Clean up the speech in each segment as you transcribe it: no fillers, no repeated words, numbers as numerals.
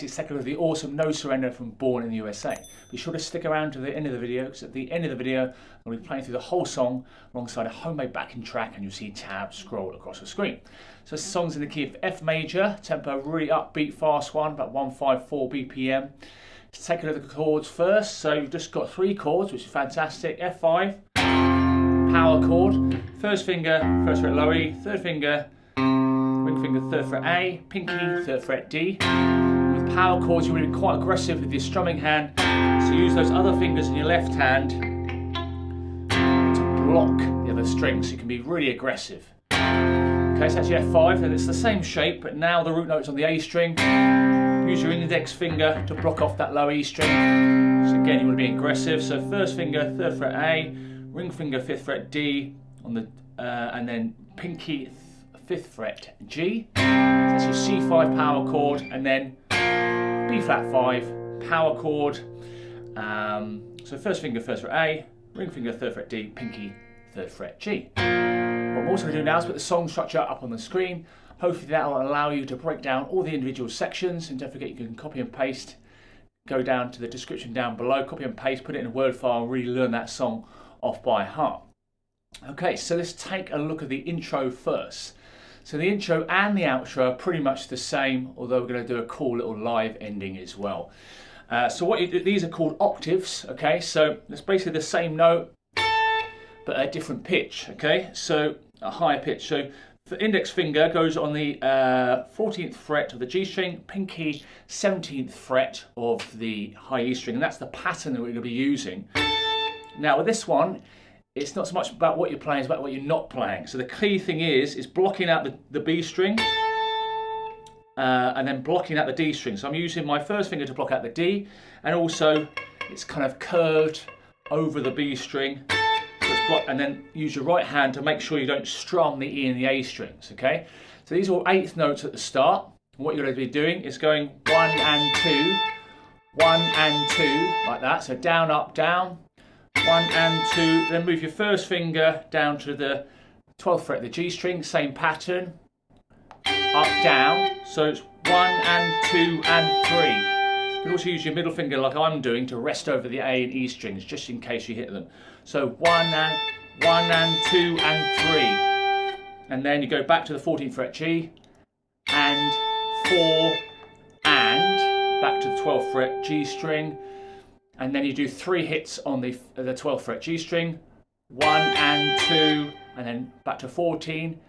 basically it's taken with the awesome No Surrender from Born in the USA. Be sure to stick around to the end of the video, because at the end of the video I'll be playing through the whole song alongside a homemade backing track, and you'll see tabs scroll across the screen. So this song's in the key of F major, tempo really upbeat, fast one, about 154 BPM. Let's take a look at the chords first. So you've just got 3 chords, which is fantastic. F5, power chord, first finger, first fret low E, third finger, ring finger, third fret A, pinky, third fret D. With power chords, you want to be quite aggressive with your strumming hand, so use those other fingers in your left hand to block the other strings, so you can be really aggressive. Okay, so that's your F5, and it's the same shape, but now the root note's on the A string. Use your index finger to block off that low E string. So again, you want to be aggressive. So first finger, third fret A, ring finger, 5th fret D, on the and then pinky, 5th fret G. So that's your C5 power chord, and then B flat 5 power chord. So first finger, first fret A, ring finger, 3rd fret D, pinky, 3rd fret G. What I'm also going to do now is put the song structure up on the screen. Hopefully that will allow you to break down all the individual sections, and don't forget you can copy and paste, go down to the description down below, copy and paste, put it in a Word file, and really learn that song off by heart. Okay, so let's take a look at the intro first. So the intro and the outro are pretty much the same, although we're going to do a cool little live ending as well. So these are called octaves, okay? So it's basically the same note, but a different pitch, okay? So a higher pitch. So the index finger goes on the 14th fret of the G string, pinky 17th fret of the high E string, and that's the pattern that we're going to be using. Now with this one, it's not so much about what you're playing, it's about what you're not playing. So the key thing is blocking out the B string and then blocking out the D string. So I'm using my first finger to block out the D, and also it's kind of curved over the B string. And then use your right hand to make sure you don't strum the E and the A strings, okay? So these are all 8th notes at the start. And what you're going to be doing is going 1 and 2, 1 and 2, like that. So down, up, down, 1 and 2. Then move your first finger down to the 12th fret of the G string, same pattern, up, down. So it's 1 and 2 and 3. You can also use your middle finger like I'm doing to rest over the A and E strings, just in case you hit them. So 1 and 2 and 3. And then you go back to the 14th fret G, and 4 and, back to the 12th fret G string. And then you do 3 hits on the 12th fret G string, 1 and 2, and then back to 14,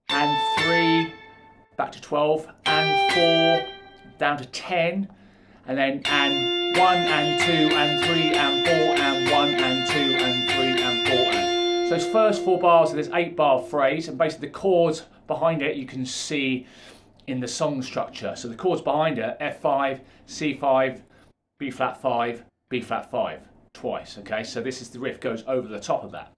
and 3, back to 12, and 4, down to 10, and then 1 and 2 and 3 and 4 and 1 and 2 and 3 and 4 and. So those first 4 bars of this 8-bar phrase, and basically the chords behind it you can see in the song structure. So the chords behind it, F5, C5, B flat 5, B flat 5, twice, okay? So this is the riff goes over the top of that.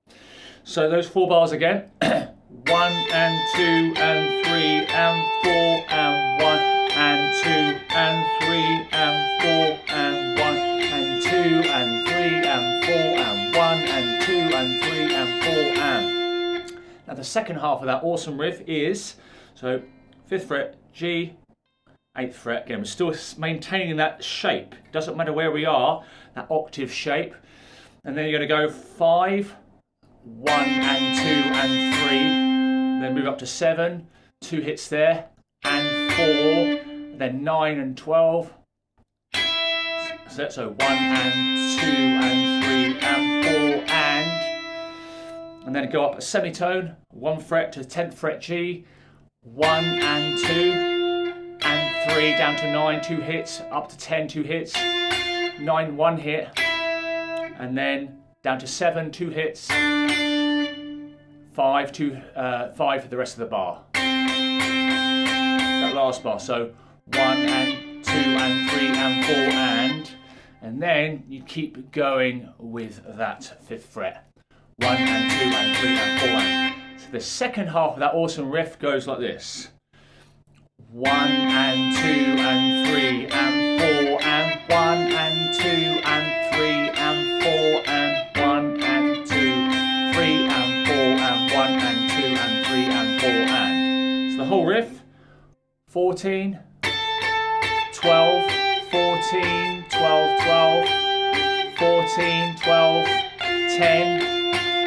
So those 4 bars again, 1 and 2 and 3 and 4 and 1 and 2 and 3 and 4 and 1 and 2 and 3 and 4 and 1 and 2 and 3 and 4 and. Now the second half of that awesome riff is, so 5th fret G, 8th fret, again we're still maintaining that shape, doesn't matter where we are, that octave shape. And then you're going to go 5, 1 and 2 and 3, then move up to 7, 2 hits there, and 4, then 9 and 12, so 1 and 2 and 3 and 4 and then go up a semitone, 1 fret to 10th fret G, 1 and 2 and 3, down to 9, 2 hits, up to 10, 2 hits, 9, 1 hit, and then down to 7, 2 hits, 5 for the rest of the bar. That last bar, so 1 and 2 and 3 and 4 and then you keep going with that 5th fret. 1 and 2 and 3 and 4 and. So the second half of that awesome riff goes like this. 1 and 2 and 3 and 4 and 1 and 2 and 3 and 4 and 1 and 2, 3 and 4 and 1 and 2 and 3 and 4 and. So the whole riff, 14, 12, 12, 14, 12, 12, 14, 12, 10,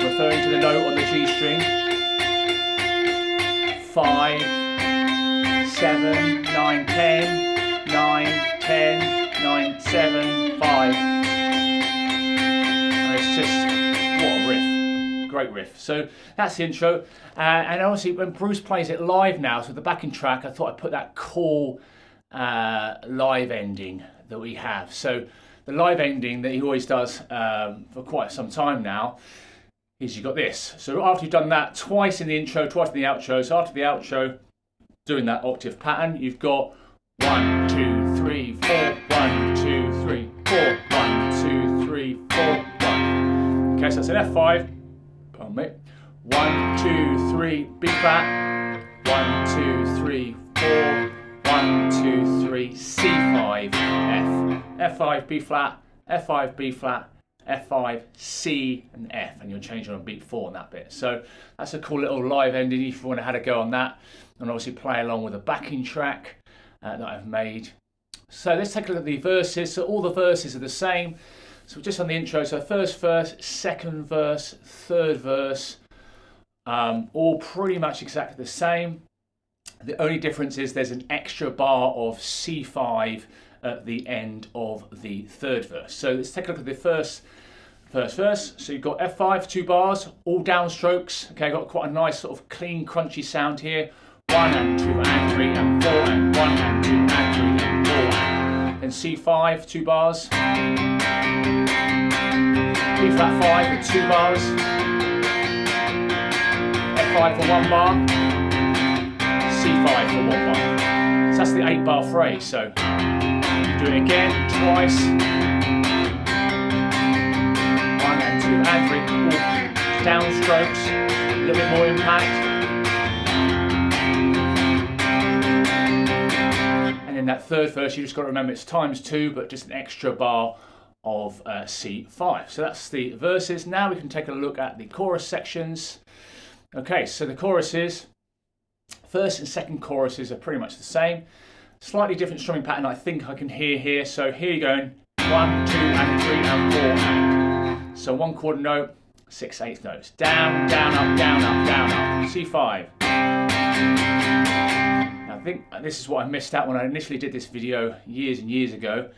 referring to the note on the G string, 5, 7, 9, 10, 9, 10, 9, 7, 5. And it's just, what a riff, great riff. So that's the intro. And obviously when Bruce plays it live now, so the backing track, I thought I'd put that cool live ending that we have. So the live ending that he always does for quite some time now is you've got this. So after you've done that twice in the intro, twice in the outro, so after the outro, doing that octave pattern, you've got 1, 2, 3, 4, 1, 2, 3, 4, 1, 2, 3, 4, 1. Okay, so that's an F5, pardon me. 1, 2, 3, B flat, 1, 2, 3, 4, 1, 2, 3, C5, F, F5, B flat, F5, B flat, F5, C and F, and you'll change on beat 4 on that bit. So that's a cool little live ending if you want to have a go on that, and obviously play along with the backing track that I've made. So let's take a look at the verses. So all the verses are the same. So just on the intro, so first verse, second verse, third verse, all pretty much exactly the same. The only difference is there's an extra bar of C5 at the end of the third verse. So let's take a look at the first verse. So you've got F5, 2 bars, all downstrokes. Okay, got quite a nice sort of clean, crunchy sound here. 1 and 2 and 3 and 4 and 1 and 2 and 3 and 4 and. Then C5, 2 bars. B flat 5 with 2 bars. F5 for 1 bar. C5 for 1 bar. So that's the 8-bar phrase. So you do it again, twice. 1 and 2 and 3. All downstrokes, a little bit more impact. And in that third verse, you just got to remember it's times 2, but just an extra bar of C5. So that's the verses. Now we can take a look at the chorus sections. Okay, so the choruses, first and second choruses are pretty much the same. Slightly different strumming pattern I think I can hear here. So here you're going 1, 2 and 3 and 4 and. So 1 quarter note, 6/8 notes. Down, down, up, down, up, down, up. C5. I think this is what I missed out when I initially did this video years and years ago.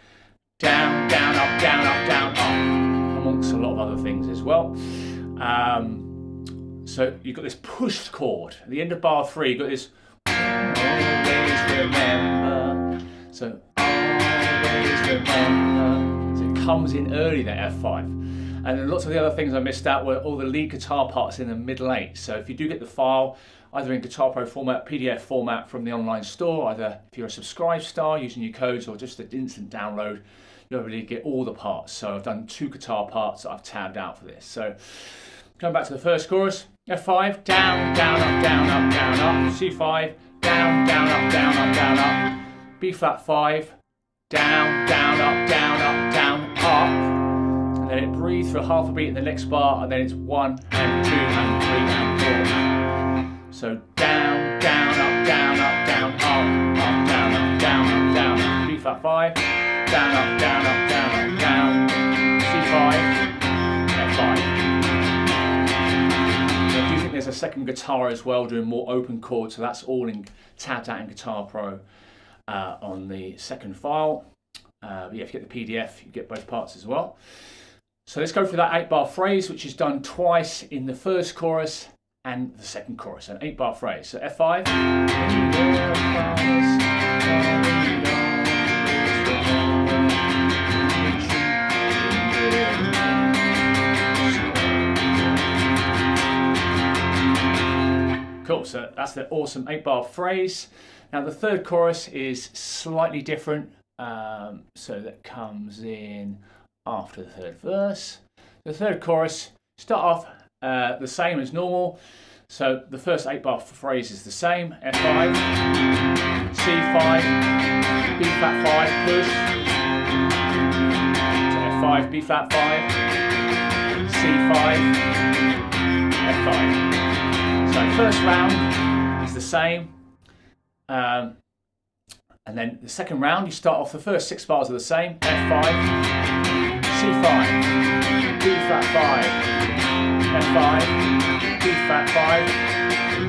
Down, down, up, down, up, down, up, amongst a lot of other things as well. So you've got this pushed chord. At the end of bar 3, you've got this always remember. So always remember. So it comes in early, that F5. And then lots of the other things I missed out were all the lead guitar parts in the middle 8. So if you do get the file, either in Guitar Pro format, PDF format from the online store, either if you're a subscribe star using your codes or just an instant download, you'll really get all the parts. So I've done 2 guitar parts that I've tabbed out for this. So going back to the first chorus, F5, down, down, up, down, up, down, up. C5, down, down, up, down, up, down, up. B flat 5, down, down, up, down, up, down, up. And then it breathes for half a beat in the next bar, and then it's 1 and 2 and 3 and 4. So down, down, up, down, up, down, up, down, up, down, up, down, up. B flat 5, down, up, down, up, down, up, down. C5, F5. I do think there's a second guitar as well doing more open chords, so that's all in tabbed out in Guitar Pro on the second file. Yeah, if you get the PDF, you get both parts as well. So let's go through that 8-bar phrase, which is done twice in the first chorus and the second chorus, an 8-bar phrase. So F5. Cool, so that's the awesome 8-bar phrase. Now the third chorus is slightly different, so that comes in after the third verse. The third chorus, start off the same as normal. So the first 8-bar phrase is the same. F5, C5, B flat 5, push. So F5, B flat 5, C5, F5. So first round is the same. And then the second round, you start off, the first 6 bars are the same. F5, C5, B flat 5, F5, B flat 5,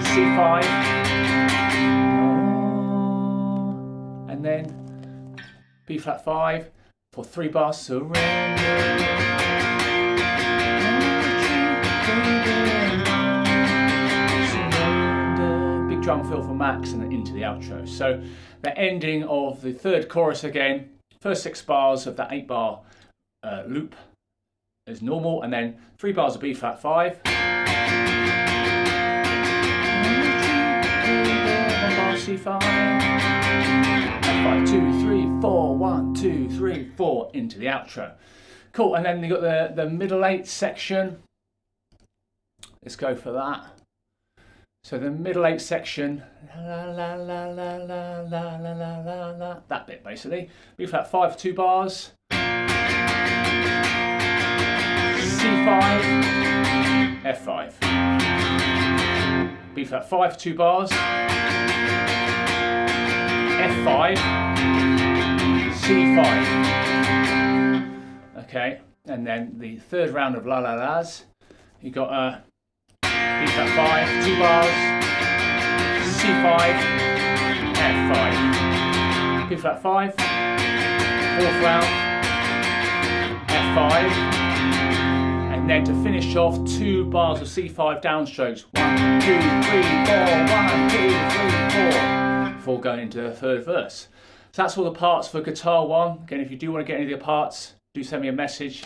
C5, and then B flat 5 for 3 bars. Surrender. Big drum fill for Max, and then into the outro. So the ending of the third chorus again, first 6 bars of that 8 bar loop as normal, and then 3 bars of B flat 5, 1 bar C5, F5, 2, 3, 4, 1, 2, 3, 4 into the outro. Cool, and then you got the middle 8 section. Let's go for that. So the middle 8 section, la, la, la, la, la, la, la, la, la, la, that bit basically. B flat 5 for 2 bars. C5, F5. B flat 5 for 2 bars. F5, C5. Okay, and then the third round of La La Las, you got a B flat 5, 2 bars, C5, F5, B flat 5, 4th round, F5, and then to finish off 2 bars of C5 downstrokes, 1, 2, 3, 4, 1, 2, 3, 4, before going into the third verse. So that's all the parts for guitar 1. Again, if you do want to get any of the parts, do send me a message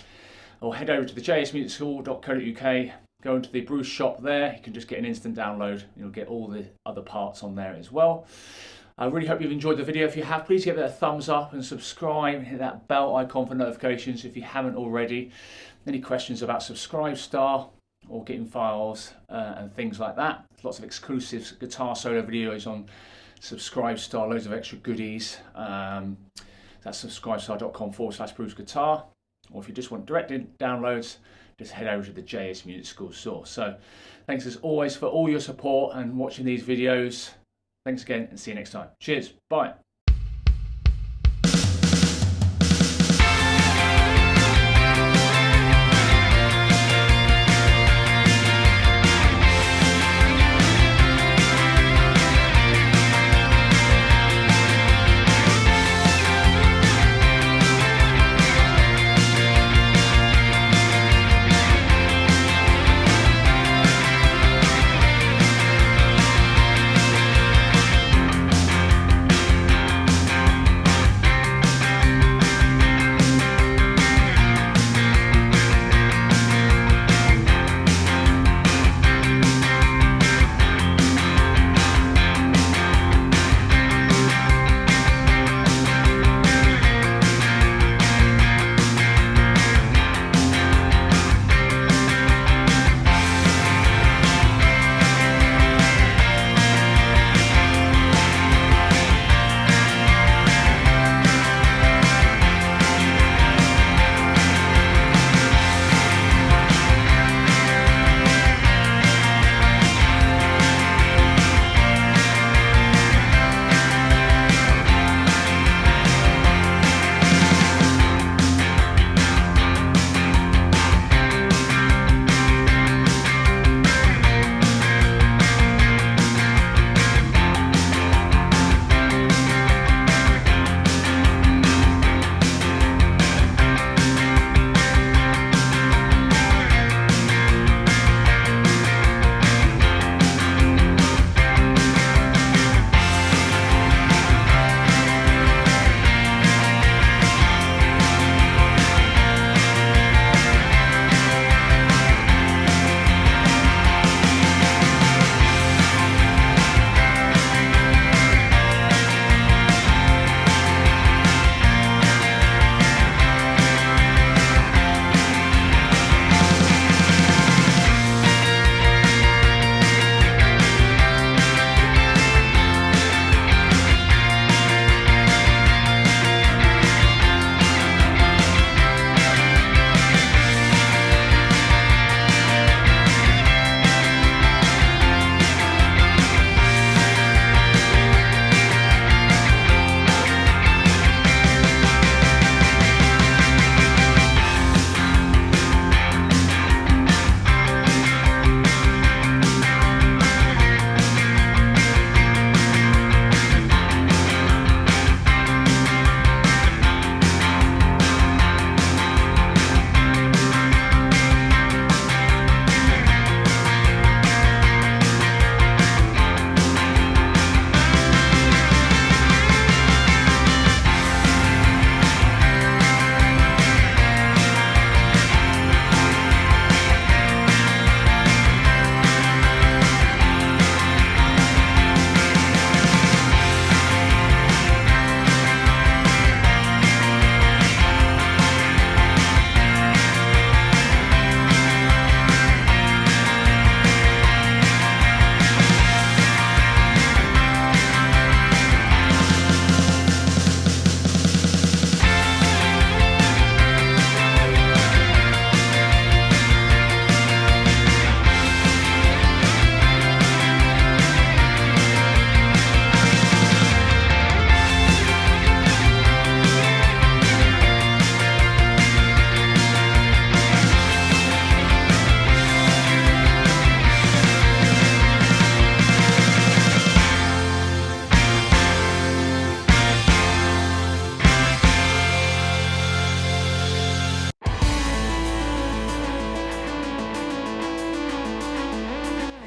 or head over to the jsmusicschool.co.uk. Go into the Bruce shop there. You can just get an instant download. You'll get all the other parts on there as well. I really hope you've enjoyed the video. If you have, please give it a thumbs up and subscribe and hit that bell icon for notifications if you haven't already. Any questions about Subscribestar or getting files and things like that. Lots of exclusive guitar solo videos on Subscribestar, loads of extra goodies. That's subscribestar.com/Bruce Guitar. Or if you just want direct downloads, just head over to the JS Music School store. So thanks as always for all your support and watching these videos. Thanks again, and see you next time. Cheers, bye.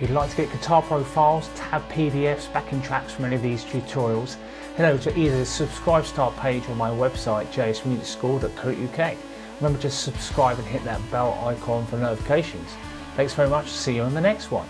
If you'd like to get guitar profiles, tab PDFs, backing tracks from any of these tutorials, head over to either the Subscribe Star page or my website, jsmusicschool.co.uk. Remember to subscribe and hit that bell icon for notifications. Thanks very much, see you on the next one.